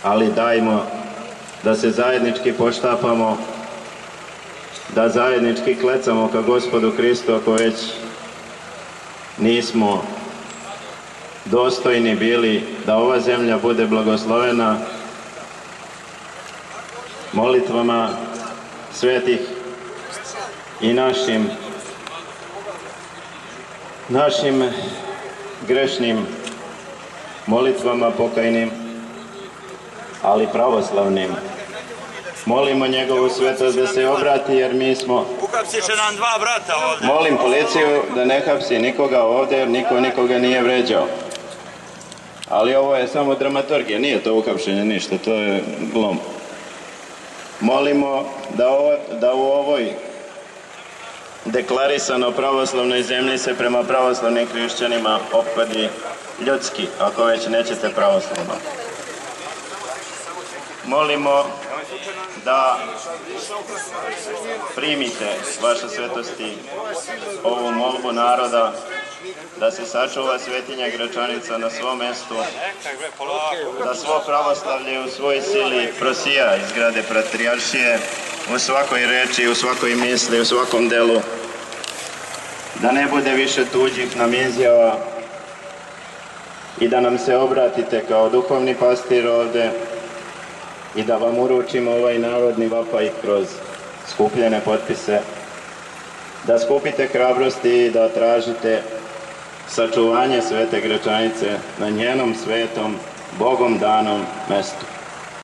ali dajmo da se zajednički poštapamo, da zajednički klecamo ka Gospodu Hristu ako već nismo dostojni bili da ova zemlja bude blagoslovena molitvama svetih i našim grešnim molitvama pokajnim, ali pravoslavnim. Molimo njegovu svetost da se obrati, jer mi smo... Uhapsiše nam 2 brata ovdje. Molim policiju da ne hapsi nikoga ovdje, jer niko nikoga nije vređao. Ali ovo je samo dramaturgija, nije to uhapšenje ništa, to je glom. Molimo da u ovoj deklarisano pravoslavnoj zemlji se prema pravoslavnim hrišćanima ophodi ljudski, ako već nećete pravoslavno. Molimo da primite, vaše svetosti, ovu molbu naroda, da se sačuva svetinja Gračanica na svom mestu, da svo pravoslavlje u svoj sili prosija iz zgrade patrijaršije, u svakoj reči, u svakoj misli, u svakom delu, da ne bude više tuđih nam izjava i da nam se obratite kao duhovni pastir ovde i da vam uručimo ovaj narodni vapaj kroz skupljene potpise, da skupite hrabrosti i da tražite sačuvanje svete Gračanice na njenom svetom, Bogom danom mestu.